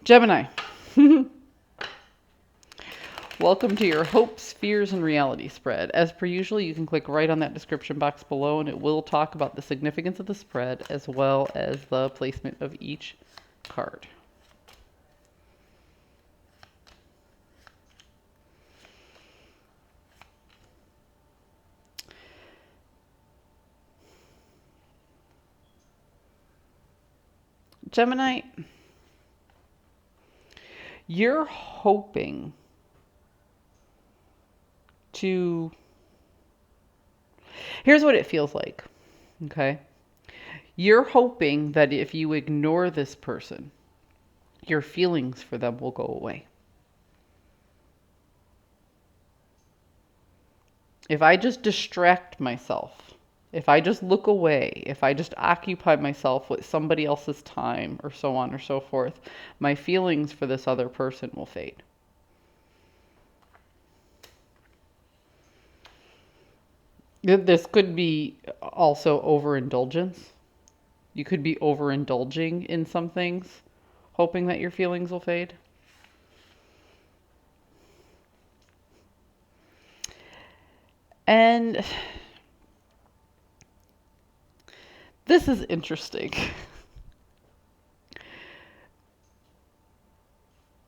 Gemini. Welcome to your hopes, fears, and reality spread. As per usual, you can click right on that description box below and it will talk about the significance of the spread as well as the placement of each card. Gemini, you're hoping to... Here's what it feels like, okay? You're hoping that if you ignore this person, your feelings for them will go away. If I just distract myself, if I just look away, if I just occupy myself with somebody else's time or so on or so forth, my feelings for this other person will fade. This could be also overindulgence. You could be overindulging in some things, hoping that your feelings will fade. And this is interesting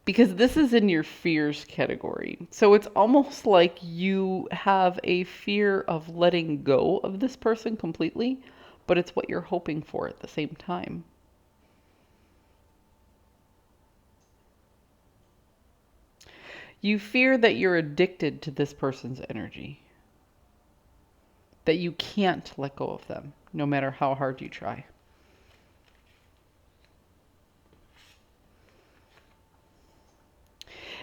because this is in your fears category. So it's almost like you have a fear of letting go of this person completely, but it's what you're hoping for at the same time. You fear that you're addicted to this person's energy, that you can't let go of them, no matter how hard you try.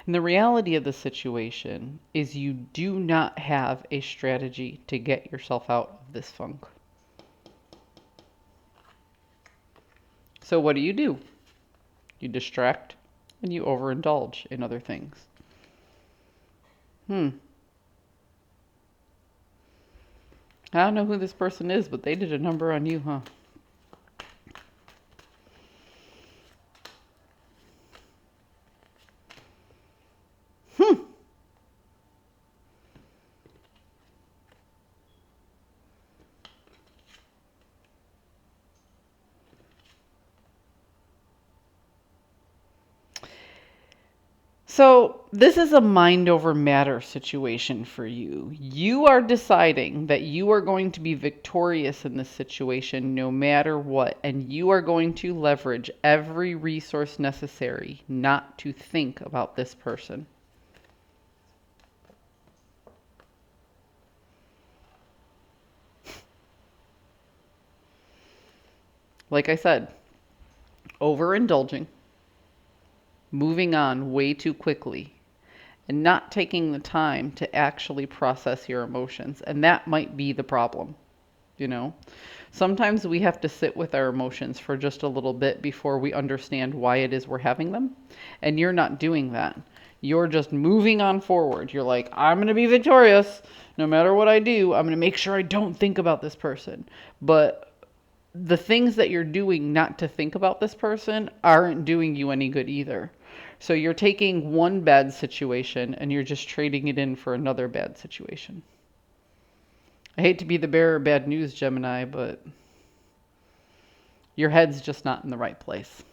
And the reality of the situation is you do not have a strategy to get yourself out of this funk. So what do? You distract and you overindulge in other things. I don't know who this person is, but they did a number on you, huh? So this is a mind over matter situation for you. You are deciding that you are going to be victorious in this situation no matter what, and you are going to leverage every resource necessary not to think about this person. Like I said, overindulging, moving on way too quickly, and not taking the time to actually process your emotions. And that might be the problem, you know? Sometimes we have to sit with our emotions for just a little bit before we understand why it is we're having them. And you're not doing that. You're just moving on forward. You're like, I'm going to be victorious. No matter what I do, I'm going to make sure I don't think about this person. But the things that you're doing not to think about this person aren't doing you any good either. So you're taking one bad situation and you're just trading it in for another bad situation. I hate to be the bearer of bad news, Gemini, but your head's just not in the right place.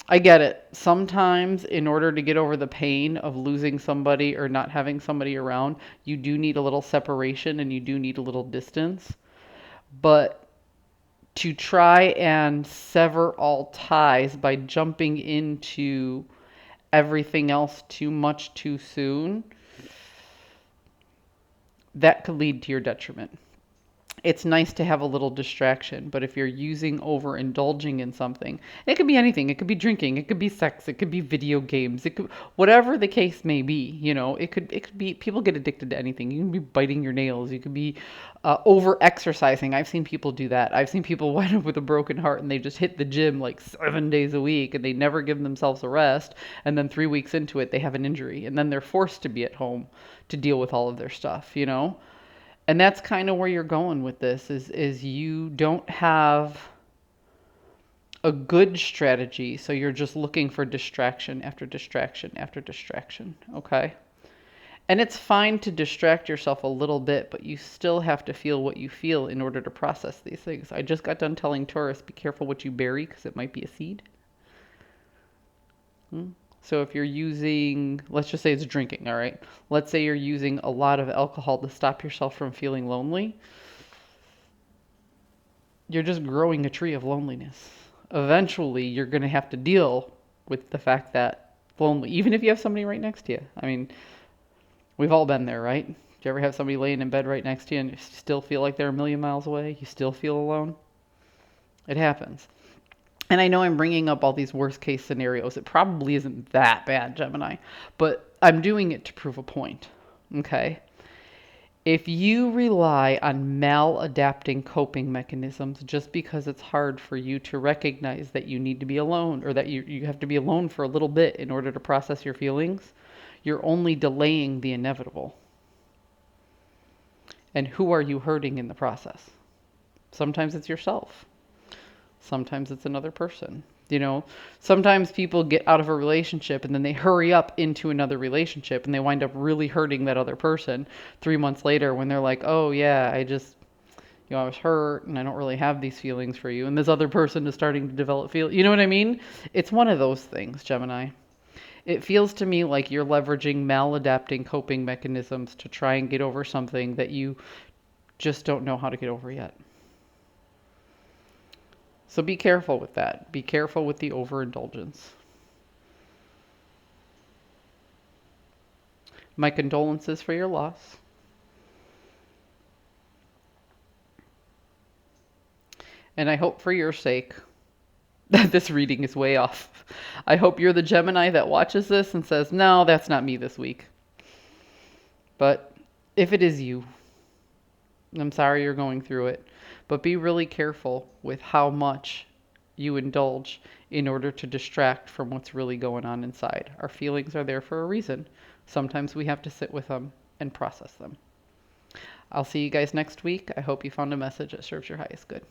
I get it. Sometimes, in order to get over the pain of losing somebody or not having somebody around, you do need a little separation and you do need a little distance. But to try and sever all ties by jumping into everything else too much too soon, that could lead to your detriment. It's nice to have a little distraction, but if you're using overindulging in something, it could be anything. It could be drinking, it could be sex, it could be video games, it could whatever the case may be. You know, it could be people get addicted to anything. You can be biting your nails. You could be over exercising. I've seen people do that. I've seen people wind up with a broken heart and they just hit the gym like 7 days a week and they never give themselves a rest. And then 3 weeks into it, they have an injury and then they're forced to be at home to deal with all of their stuff. You know. And that's kind of where you're going with this is you don't have a good strategy, so you're just looking for distraction after distraction after distraction, okay? And it's fine to distract yourself a little bit, but you still have to feel what you feel in order to process these things. I just got done telling Taurus, be careful what you bury because it might be a seed. So if you're using, let's just say it's drinking, all right? Let's say you're using a lot of alcohol to stop yourself from feeling lonely. You're just growing a tree of loneliness. Eventually, you're going to have to deal with the fact that lonely, even if you have somebody right next to you. I mean, we've all been there, right? Do you ever have somebody laying in bed right next to you and you still feel like they're a million miles away? You still feel alone? It happens. And I know I'm bringing up all these worst case scenarios. It probably isn't that bad, Gemini, but I'm doing it to prove a point. Okay? If you rely on maladapting coping mechanisms just because it's hard for you to recognize that you need to be alone or that you have to be alone for a little bit in order to process your feelings, you're only delaying the inevitable. And who are you hurting in the process? Sometimes it's yourself. Sometimes it's another person. You know, sometimes people get out of a relationship and then they hurry up into another relationship and they wind up really hurting that other person 3 months later when they're like, oh yeah, I was hurt and I don't really have these feelings for you. And this other person is starting to develop you know what I mean? It's one of those things, Gemini. It feels to me like you're leveraging maladapting coping mechanisms to try and get over something that you just don't know how to get over yet. So be careful with that. Be careful with the overindulgence. My condolences for your loss. And I hope for your sake that this reading is way off. I hope you're the Gemini that watches this and says, no, that's not me this week. But if it is you, I'm sorry you're going through it. But be really careful with how much you indulge in order to distract from what's really going on inside. Our feelings are there for a reason. Sometimes we have to sit with them and process them. I'll see you guys next week. I hope you found a message that serves your highest good.